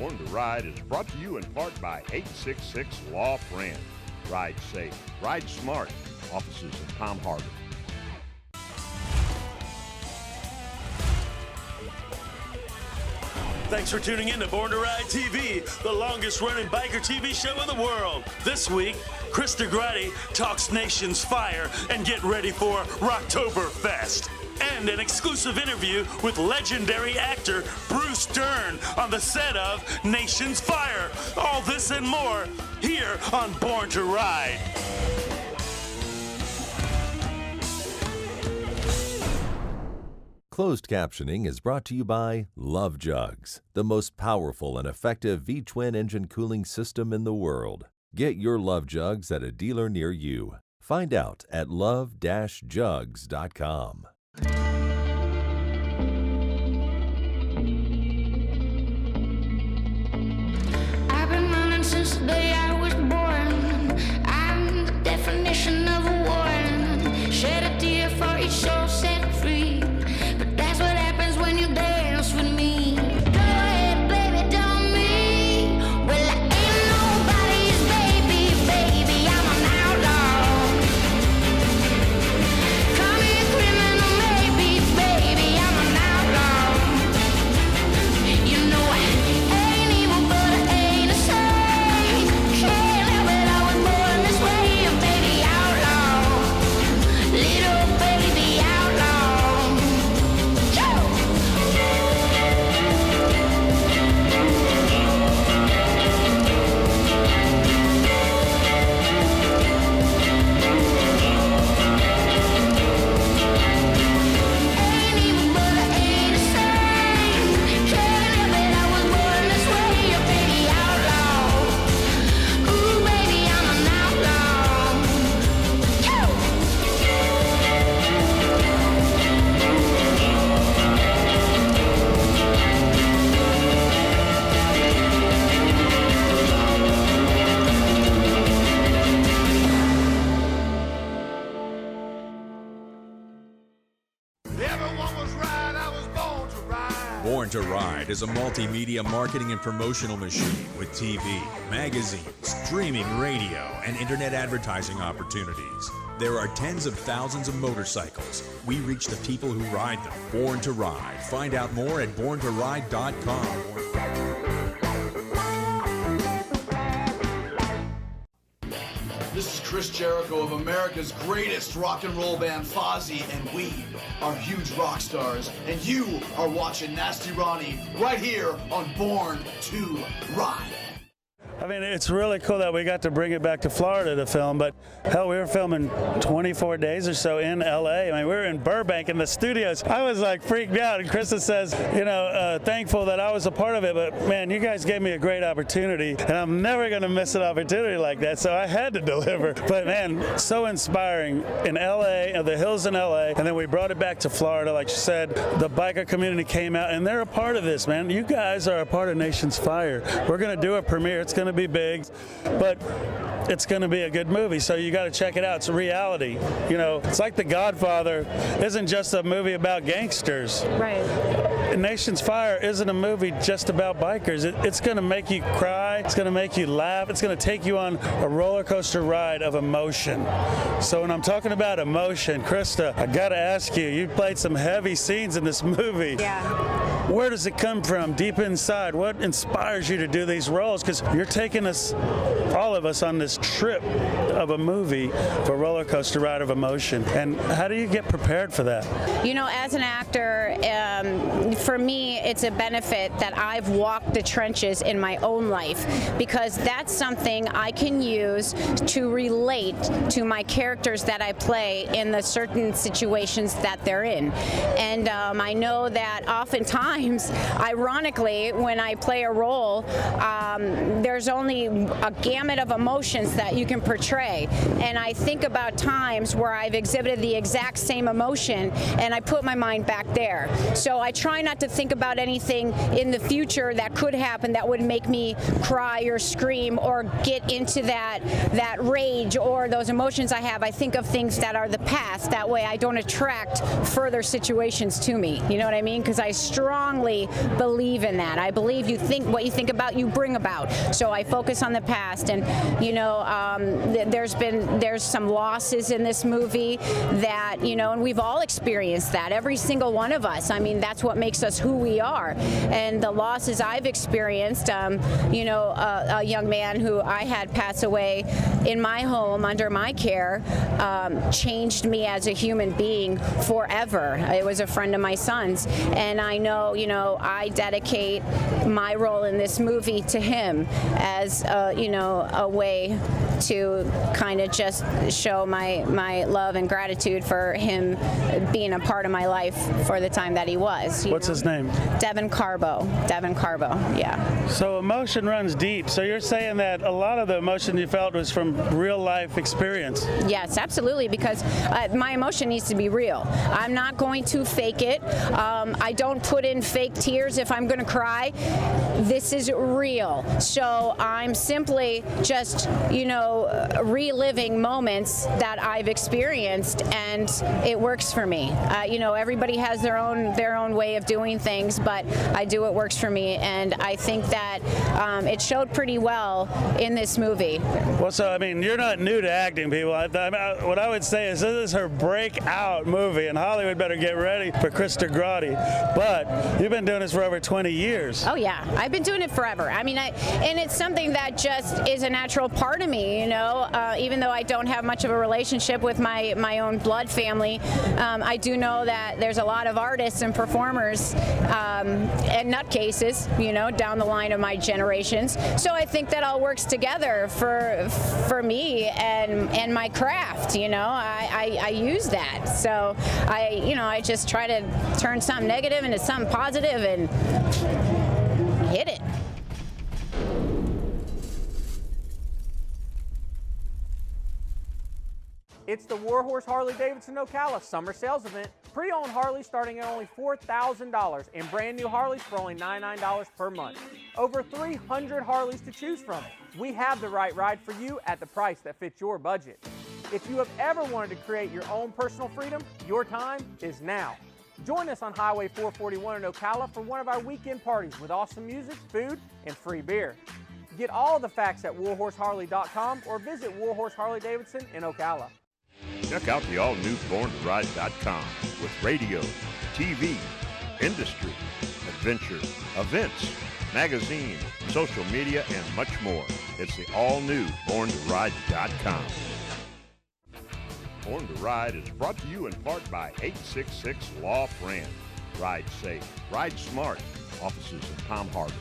Born to Ride is brought to you in part by 866 Law Friend. Ride safe, ride smart. Offices in Palm Harbor. Thanks for tuning in to Born to Ride TV, the longest running biker TV show in the world. This week, Krista Grotte talks Nation's Fire and get ready for Rocktoberfest. And an exclusive interview with legendary actor Bruce Dern on the set of Nation's Fire. All this and more here on Born to Ride. Closed captioning is brought to you by Love Jugs, the most powerful and effective V-twin engine cooling system in the world. Get your Love Jugs at a dealer near you. Find out at love-jugs.com. I've been running since the day I was born. I'm the definition of a warrior. Shed a tear for each soul set free. But that's what happens when you dance with me. Go ahead, baby, don't me. Well, I ain't nobody's baby, baby. I'm an outlaw. Call me a criminal, maybe, baby. I'm an outlaw. You know I ain't evil, but I ain't a saint. Can't help it, I was born this way. A baby outlaw. Little baby outlaw. Ain't evil, but I ain't a saint. Can't help it, I was born this way. A baby outlaw. Ooh, baby, I'm an outlaw. Everyone was right, I was born to ride. Born to Ride is a multimedia marketing and promotional machine with TV, magazines, streaming radio, and internet advertising opportunities. There are tens of thousands of motorcycles. We reach the people who ride them. Born to Ride. Find out more at borntoride.com. This is Chris Jericho of America's greatest rock and roll band, Fozzy, and we are huge rock stars. And you are watching Nasty Ronnie right here on Born to Ride. I mean, it's really cool that we got to bring it back to Florida to film, but hell, we were filming 24 days or so in LA. I mean, we were in Burbank in the studios. I was like freaked out, and Krista says, thankful that I was a part of it, but man, you guys gave me a great opportunity, and I'm never going to miss an opportunity like that, so I had to deliver. But man, so inspiring in LA, the hills in LA, and then we brought it back to Florida. Like you said, the biker community came out, and they're a part of this, man. You guys are a part of Nation's Fire. We're going to do a premiere. It's going to be big, but it's going to be a good movie, so you got to check it out. It's a reality. You know, it's like The Godfather isn't just a movie about gangsters. Right. Nation's Fire isn't a movie just about bikers. It's going to make you cry. It's going to make you laugh. It's going to take you on a roller coaster ride of emotion. So when I'm talking about emotion, Krista, I got to ask you, you played some heavy scenes in this movie. Yeah. Where does it come from deep inside? What inspires you to do these roles? Because you're taking us, all of us, on this trip of a movie for a roller coaster ride of emotion. And how do you get prepared for that? You know, as an actor, for me, it's a benefit that I've walked the trenches in my own life, because that's something I can use to relate to my characters that I play in the certain situations that they're in. And I know that oftentimes, ironically, when I play a role, there's only a gamut of emotions that you can portray. And I think about times where I've exhibited the exact same emotion and I put my mind back there. So I try not not to think about anything in the future that could happen that would make me cry or scream or get into that rage or those emotions I have. I think of things that are the past. That way I don't attract further situations to me. You know what I mean? Because I strongly believe in that. I believe what you think about, you bring about. So I focus on the past, and there's some losses in this movie that, and we've all experienced that, every single one of us. I mean, that's what makes us who we are. And the losses I've experienced, a young man who I had pass away in my home under my care, changed me as a human being forever. It was a friend of my son's, and I know, I dedicate my role in this movie to him as a way to kind of just show my love and gratitude for him being a part of my life for the time that he was. What's his name? Devin Carbo, yeah. So emotion runs deep. So you're saying that a lot of the emotion you felt was from real life experience? Yes, absolutely, because my emotion needs to be real. I'm not going to fake it. I don't put in fake tears if I'm going to cry. This is real. So I'm simply just, reliving moments that I've experienced, and it works for me. Everybody has their own way of doing things, but I do what works for me, and I think that it showed pretty well in this movie. Well, so, you're not new to acting, people. What I would say is this is her breakout movie, and Hollywood better get ready for Krista Grotte. But you've been doing this for over 20 years. Oh, yeah. I've been doing it forever. And it's something that just is a natural part of me, even though I don't have much of a relationship with my own blood family. I do know that there's a lot of artists and performers and nutcases, down the line of my generations. So I think that all works together for me and my craft. I use that. So I just try to turn something negative into something positive and hit it. It's the Warhorse Harley-Davidson Ocala summer sales event. Pre-owned Harleys starting at only $4,000 and brand new Harleys for only $99 per month. Over 300 Harleys to choose from. We have the right ride for you at the price that fits your budget. If you have ever wanted to create your own personal freedom, your time is now. Join us on Highway 441 in Ocala for one of our weekend parties with awesome music, food, and free beer. Get all the facts at warhorseharley.com or visit Warhorse Harley-Davidson in Ocala. Check out the all-new BornToRide.com with radio, TV, industry, adventure, events, magazine, social media, and much more. It's the all-new BornToRide.com. Born to Ride is brought to you in part by 866 Law Friend. Ride safe, ride smart. Offices in Palm Harbor.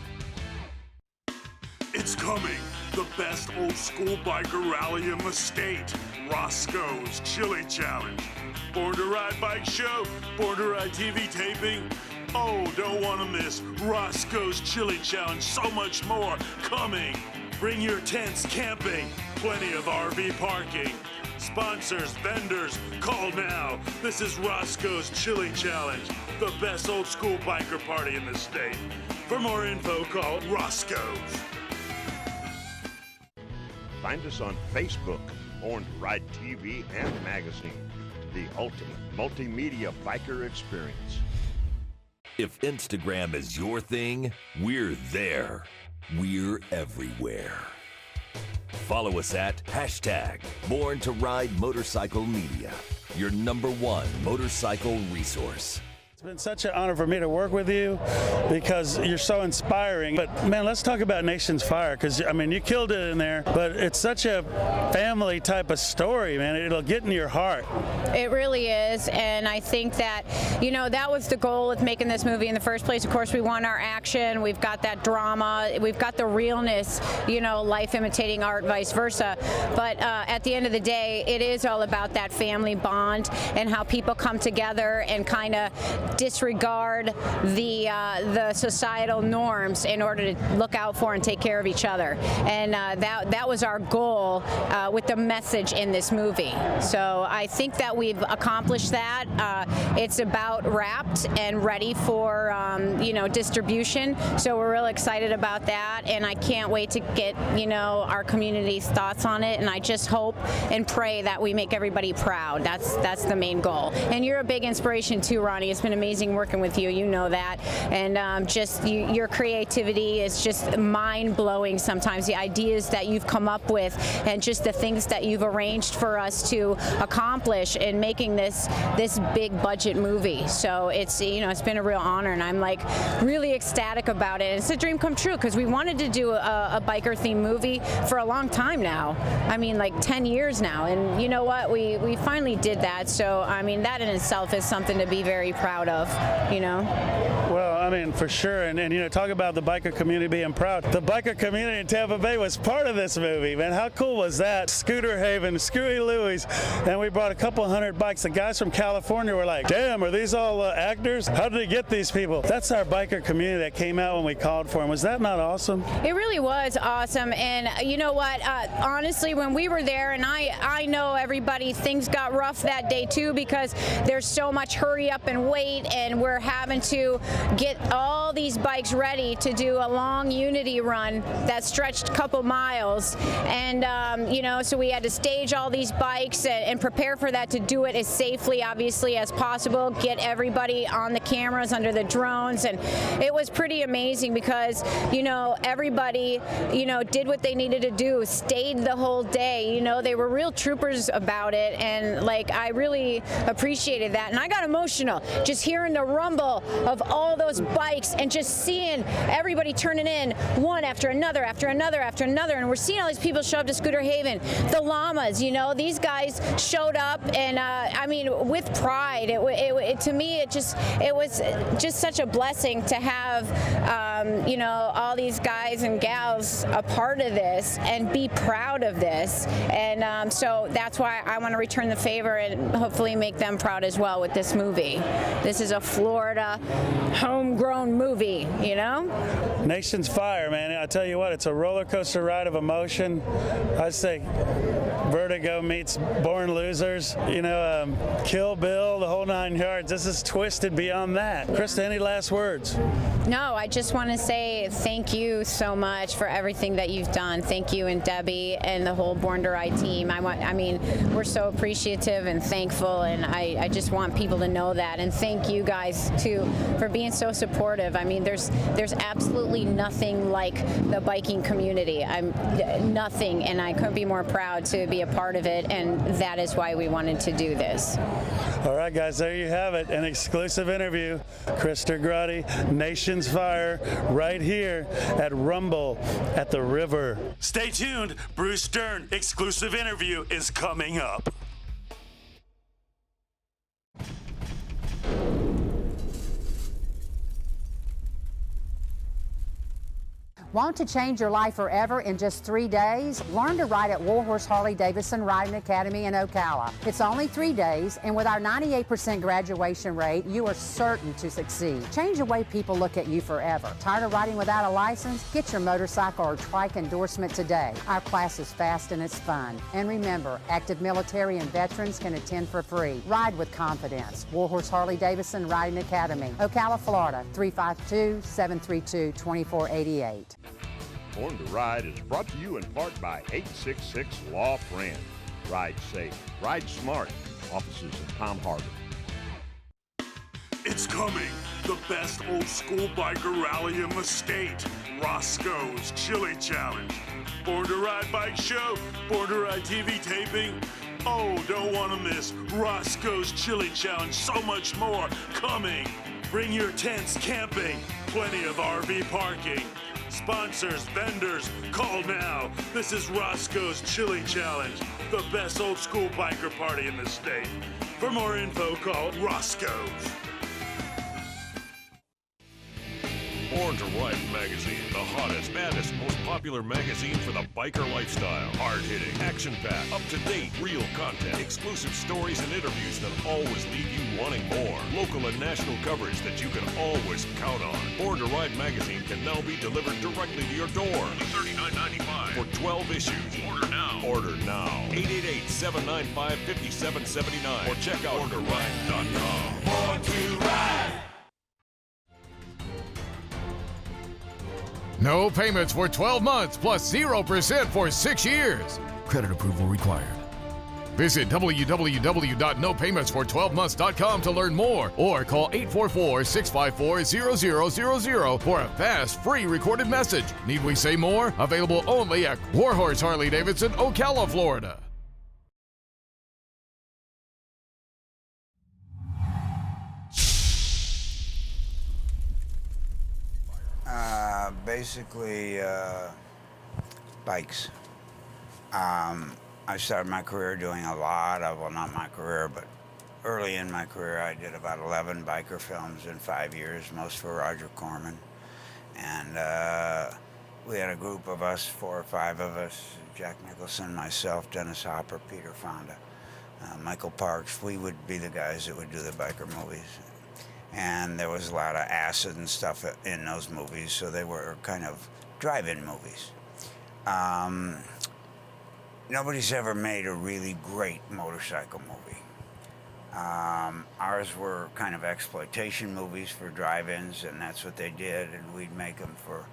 It's coming. The best old school biker rally in the state. Roscoe's Chili Challenge. Born to Ride Bike Show. Born to Ride TV taping. Oh, don't want to miss Roscoe's Chili Challenge. So much more coming. Bring your tents, camping. Plenty of RV parking. Sponsors, vendors, call now. This is Roscoe's Chili Challenge. The best old school biker party in the state. For more info, call Roscoe's. Find us on Facebook, Born to Ride TV and magazine, the ultimate multimedia biker experience. If Instagram is your thing, we're there. We're everywhere. Follow us at #Born to Ride Motorcycle Media, your #1 motorcycle resource. It's been such an honor for me to work with you because you're so inspiring. But man, let's talk about Nation's Fire, because you killed it in there, but it's such a family type of story, man. It'll get in your heart. It really is, and I think that, that was the goal with making this movie in the first place. Of course, we want our action, we've got that drama, we've got the realness, life imitating art, vice versa. But at the end of the day, it is all about that family bond and how people come together and kind of disregard the societal norms in order to look out for and take care of each other. And that was our goal with the message in this movie. So I think that we've accomplished that. It's about wrapped and ready for distribution. So we're really excited about that, and I can't wait to get our community's thoughts on it. And I just hope and pray that we make everybody proud. That's the main goal. And you're a big inspiration too, Ronnie. It's been amazing working with you. You know that. And your creativity is just mind-blowing sometimes. The ideas that you've come up with and just the things that you've arranged for us to accomplish in making this big budget movie. So it's been a real honor, and I'm like really ecstatic about it. It's a dream come true because we wanted to do a biker themed movie for a long time now. I mean, like 10 years now. And you know what? We finally did that. So I mean, that in itself is something to be very proud of. Well, I mean, for sure. And talk about the biker community being proud. The biker community in Tampa Bay was part of this movie, man. How cool was that? Scooter Haven, Screwy Louie's, and we brought a couple hundred bikes. The guys from California were like, damn, are these all actors? How did they get these people? That's our biker community that came out when we called for them. Was that not awesome? It really was awesome. And you know what? Honestly, when we were there, and I know everybody, things got rough that day too, because there's so much hurry up and wait, and we're having to get all these bikes ready to do a long unity run that stretched a couple miles. And so we had to stage all these bikes and prepare for that, to do it as safely, obviously, as possible, get everybody on the cameras, under the drones. And it was pretty amazing because everybody did what they needed to do, stayed the whole day. They were real troopers about it, and I really appreciated that. And I got emotional just hearing the rumble of all those bikes and just seeing everybody turning in one after another after another after another. And we're seeing all these people show up to Scooter Haven. The llamas, these guys showed up, and I mean, with pride. To me, it was just such a blessing to have all these guys and gals a part of this and be proud of this. And so that's why I want to return the favor and hopefully make them proud as well with this movie. This is a Florida homegrown movie, Nation's Fire, man. I tell you what, it's a roller coaster ride of emotion. I say Vertigo meets Born Losers, Kill Bill, the whole 9 yards. This is twisted beyond that. Krista, any last words? No, I just want to say thank you so much for everything that you've done. Thank you and Debbie and the whole Born to Ride team. We're so appreciative and thankful, and I just want people to know that. And thank you guys too for being so supportive. I mean, there's absolutely nothing like the biking community. Nothing, and I couldn't be more proud to be a part of it, and that is why we wanted to do this. All right, guys, there you have it. An exclusive interview. Krista Grotte, Nation's Fire, right here at Rumble at the River. Stay tuned. Bruce Dern exclusive interview is coming up. Want to change your life forever in just 3 days? Learn to ride at Warhorse Harley Davidson Riding Academy in Ocala. It's only 3 days, and with our 98% graduation rate, you are certain to succeed. Change the way people look at you forever. Tired of riding without a license? Get your motorcycle or trike endorsement today. Our class is fast and it's fun. And remember, active military and veterans can attend for free. Ride with confidence. Warhorse Harley Davidson Riding Academy, Ocala, Florida, 352-732-2488. Born to Ride is brought to you in part by 866 Law Friend. Ride safe, ride smart. Offices in Palm Harbor. It's coming. The best old school biker rally in the state. Roscoe's Chili Challenge. Born to Ride Bike Show. Born to Ride TV taping. Oh, don't want to miss Roscoe's Chili Challenge. So much more coming. Bring your tents, camping. Plenty of RV parking. Sponsors, vendors, call now. This is Roscoe's Chili Challenge, the best old school biker party in the state. For more info, call Roscoe's. Born to Ride magazine, the hottest, baddest, most popular magazine for the biker lifestyle. Hard-hitting, action-packed, up-to-date, real content, exclusive stories and interviews that always leave you wanting more. Local and national coverage that you can always count on. Born to Ride magazine can now be delivered directly to your door. $39.95 for 12 issues. Order now. Order now. 888-795-5779 or check out BornToRide.com. Born to Ride. No payments for 12 months plus 0% for 6 years. Credit approval required. Visit www.nopayments for12months.com to learn more or call 844-654-0000 for a fast, free recorded message. Need we say more? Available only at Warhorse Harley Davidson, Ocala, Florida. Basically, bikes. I started my career doing a lot of, well, not my career, but early in my career, I did about 11 biker films in 5 years, most for Roger Corman. And we had a group of us, 4 or 5 of us, Jack Nicholson, myself, Dennis Hopper, Peter Fonda, Michael Parks. We would be the guys that would do the biker movies. And there was a lot of acid and stuff in those movies, so they were kind of drive-in movies. Nobody's ever made a really great motorcycle movie. Ours were kind of exploitation movies for drive-ins, and that's what they did, and we'd make them for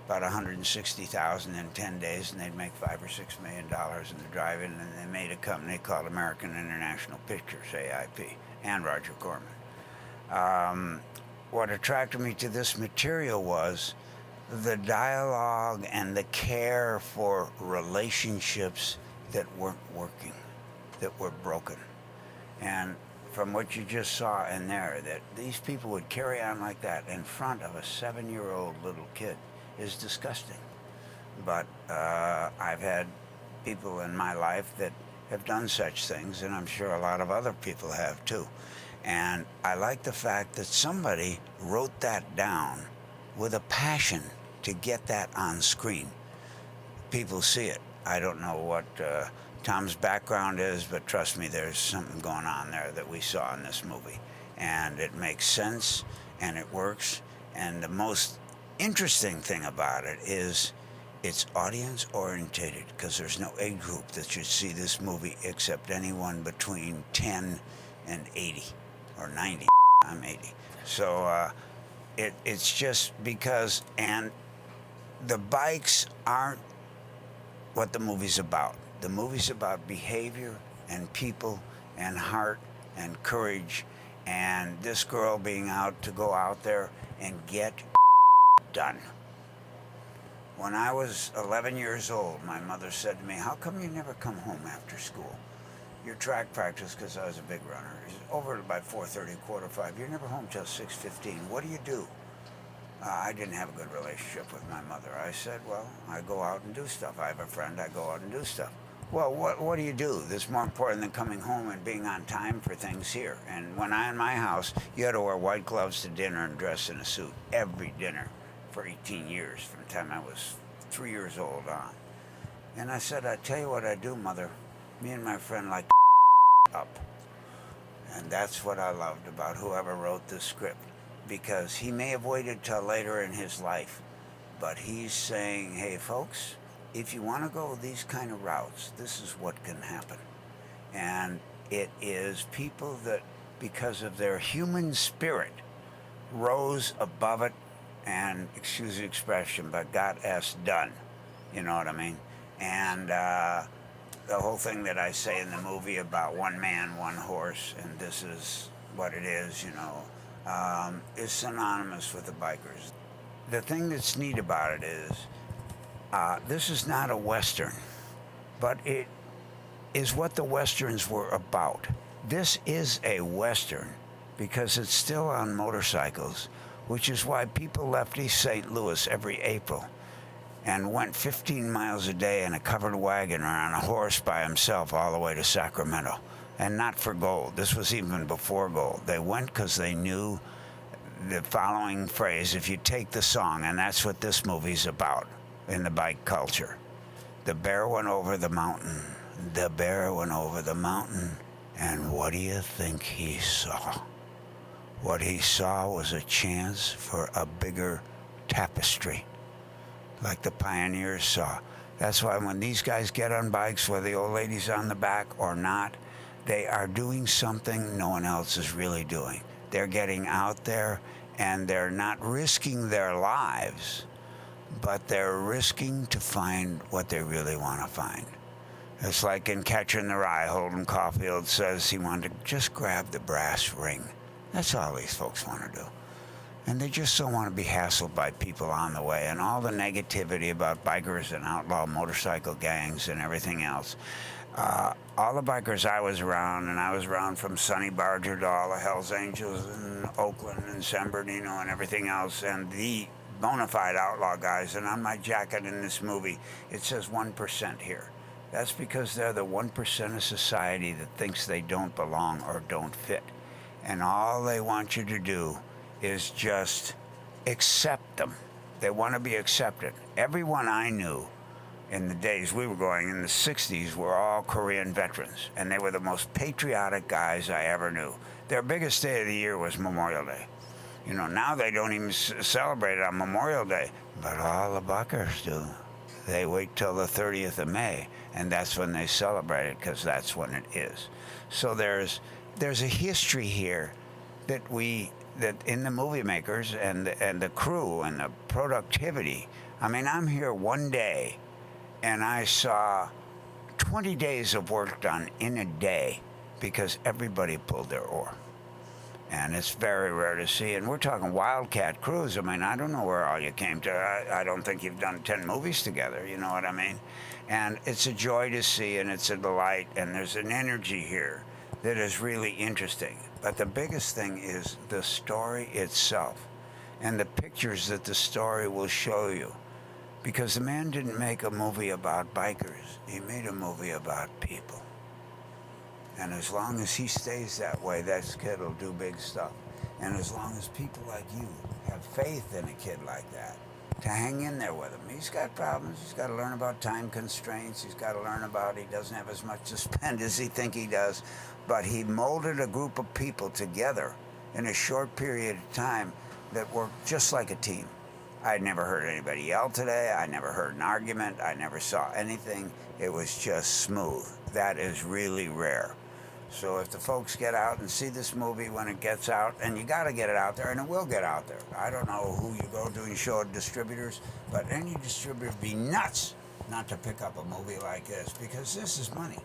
about $160,000 in 10 days, and they'd make $5 or $6 million in the drive-in, and they made a company called American International Pictures, AIP, and Roger Corman. What attracted me to this material was the dialogue and the care for relationships that weren't working, that were broken. And from what you just saw in there, that these people would carry on like that in front of a 7-year-old little kid is disgusting. But I've had people in my life that have done such things, and I'm sure a lot of other people have too. And I like the fact that somebody wrote that down with a passion to get that on screen. People see it. I don't know what Tom's background is, but trust me, there's something going on there that we saw in this movie. And it makes sense, and it works. And the most interesting thing about it is it's audience-orientated, because there's no age group that should see this movie except anyone between 10 and 80, or 90. I'm 80. So it's just because, and the bikes aren't what the movie's about. The movie's about behavior and people and heart and courage, and this girl being out to go out there and get done. When I was 11 years old, my mother said to me, "How come you never come home after school? Your track practice," because I was a big runner, is over at about 4:30, 4:45. You're never home till 6:15. What do? I didn't have a good relationship with my mother. I said, well, I go out and do stuff. I have a friend, I go out and do stuff. Well, what do you do? That's more important than coming home and being on time for things here. And when in my house, you had to wear white gloves to dinner and dress in a suit every dinner for 18 years, from the time I was 3 years old on. And I said, I tell you what I do, Mother. Me and my friend like up. And that's what I loved about whoever wrote this script. Because he may have waited till later in his life, but he's saying, hey folks, if you want to go these kind of routes, this is what can happen. And it is people that, because of their human spirit, rose above it and, excuse the expression, but got us done. You know what I mean? And the whole thing that I say in the movie about one man, one horse, and this is what it is, you know, is synonymous with the bikers. The thing that's neat about it is, this is not a Western, but it is what the Westerns were about. This is a Western because it's still on motorcycles, which is why people left East St. Louis every April and went 15 miles a day in a covered wagon or on a horse by himself all the way to Sacramento. And not for gold. This was even before gold. They went because they knew the following phrase, if you take the song, and that's what this movie's about in the bike culture. The bear went over the mountain. The bear went over the mountain. And what do you think he saw? What he saw was a chance for a bigger tapestry, like the pioneers saw. That's why when these guys get on bikes, whether the old lady's on the back or not, they are doing something no one else is really doing. They're getting out there, and they're not risking their lives, but they're risking to find what they really want to find. It's like in Catcher in the Rye, Holden Caulfield says he wanted to just grab the brass ring. That's all these folks want to do. And they just don't want to be hassled by people on the way, and all the negativity about bikers and outlaw motorcycle gangs and everything else. All the bikers I was around, and I was around from Sonny Barger to all the Hells Angels in Oakland and San Bernardino and everything else, and the bona fide outlaw guys. And on my jacket in this movie, it says 1% here. That's because they're the 1% of society that thinks they don't belong or don't fit. And all they want you to do is just accept them. They want to be accepted. Everyone I knew in the days we were going in the 60s were all Korean veterans, and they were the most patriotic guys I ever knew. Their biggest day of the year was Memorial Day. You know, now they don't even celebrate it on Memorial Day, but all the bikers do. They wait till the 30th of May, and that's when they celebrate it, because that's when it is. So there's a history here that in the movie makers and the crew and the productivity. I mean, I'm here one day, and I saw 20 days of work done in a day because everybody pulled their oar. And it's very rare to see. And we're talking wildcat crews. I mean, I don't know where all you came to. I don't think you've done 10 movies together, you know what I mean? And it's a joy to see, and it's a delight, and there's an energy here that is really interesting. But the biggest thing is the story itself and the pictures that the story will show you. Because the man didn't make a movie about bikers. He made a movie about people. And as long as he stays that way, that kid will do big stuff. And as long as people like you have faith in a kid like that, to hang in there with him. He's got problems. He's got to learn about time constraints. He's got to learn about he doesn't have as much to spend as he thinks he does. But he molded a group of people together in a short period of time that worked just like a team. I'd never heard anybody yell today. I never heard an argument. I never saw anything. It was just smooth. That is really rare. So if the folks get out and see this movie when it gets out, and you got to get it out there, and it will get out there. I don't know who you go to and show distributors, but any distributor would be nuts not to pick up a movie like this, because this is money.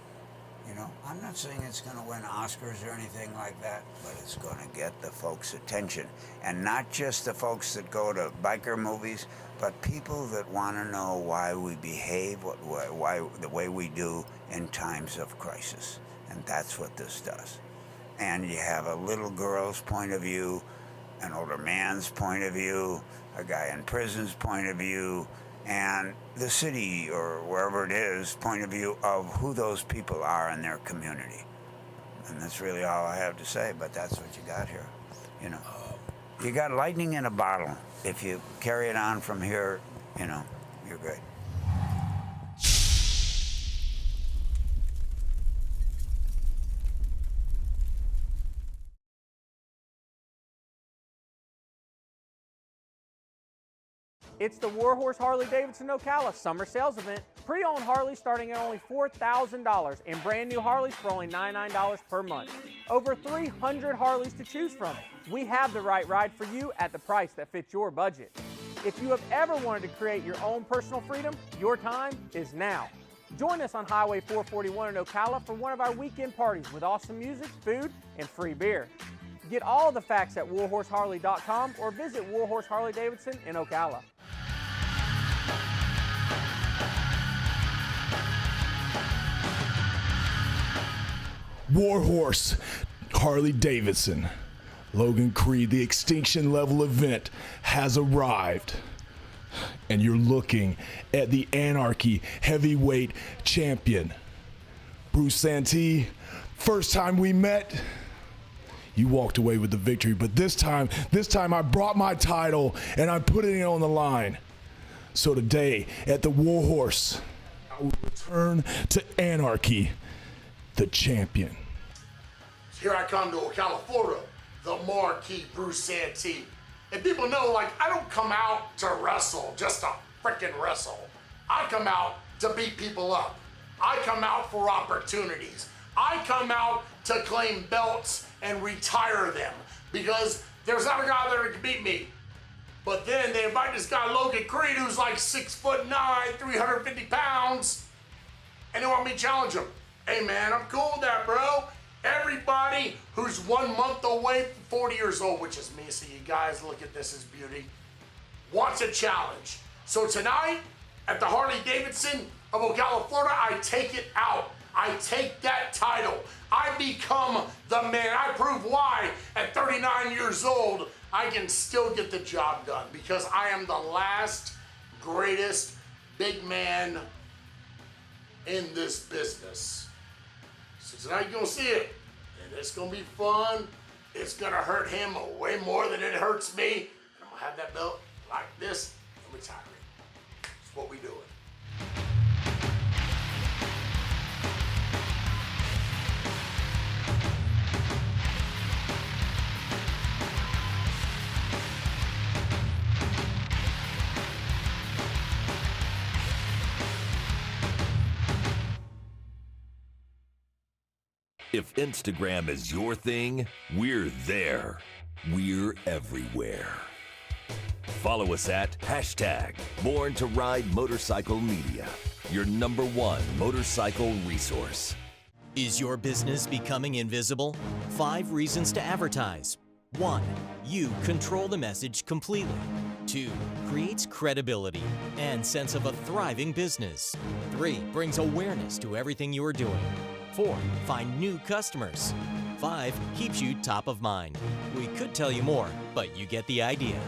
You know, I'm not saying it's going to win Oscars or anything like that, but it's going to get the folks' attention. And not just the folks that go to biker movies, but people that want to know why we behave why the way we do in times of crisis. And that's what this does. And you have a little girl's point of view, an older man's point of view, a guy in prison's point of view, and the city or wherever it is point of view of who those people are in their community. And that's really all I have to say, but that's what you got here. You know, you got lightning in a bottle. If you carry it on from here, you know, you're great. It's the Warhorse Harley-Davidson Ocala summer sales event. Pre-owned Harleys starting at only $4,000 and brand new Harleys for only $99 per month. Over 300 Harleys to choose from. We have the right ride for you at the price that fits your budget. If you have ever wanted to create your own personal freedom, your time is now. Join us on Highway 441 in Ocala for one of our weekend parties with awesome music, food, and free beer. Get all the facts at warhorseharley.com or visit Warhorse Harley-Davidson in Ocala. Warhorse Harley-Davidson. Logan Creed, the Extinction Level event has arrived. And you're looking at the Anarchy Heavyweight Champion. Bruce Santee, first time we met, you walked away with the victory. But this time I brought my title and I'm putting it on the line. So today at the Warhorse, I will return to anarchy, the champion. Here I come to Ocala, Florida, the marquee Bruce Santee. And people know, like, I don't come out to wrestle just to frickin' wrestle. I come out to beat people up. I come out for opportunities. I come out to claim belts and retire them because there's not a guy there that can beat me. But then they invite this guy, Logan Creed, who's like 6'9", 350 pounds, and they want me to challenge him. Hey man, I'm cool with that, bro. Everybody who's 1 month away from 40 years old, which is me, so you guys look at this as beauty, wants a challenge. So tonight, at the Harley-Davidson of Ocala, Florida, I take it out. I take that title. I become the man. I prove why at 39 years old, I can still get the job done because I am the last greatest big man in this business. So tonight you're gonna see it, and it's gonna be fun. It's gonna hurt him way more than it hurts me. And I'm gonna have that belt like this and retire it. That's what we doing. If Instagram is your thing, we're there. We're everywhere. Follow us at #BornToRideMotorcycleMedia, your #1 motorcycle resource. Is your business becoming invisible? 5 reasons to advertise. 1. You control the message completely. 2. Creates credibility and sense of a thriving business. 3. Brings awareness to everything you are doing. 4. Find new customers. 5. Keeps you top of mind. We could tell you more, but you get the idea.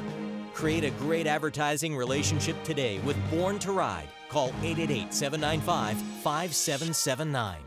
Create a great advertising relationship today with Born to Ride. Call 888-795-5779.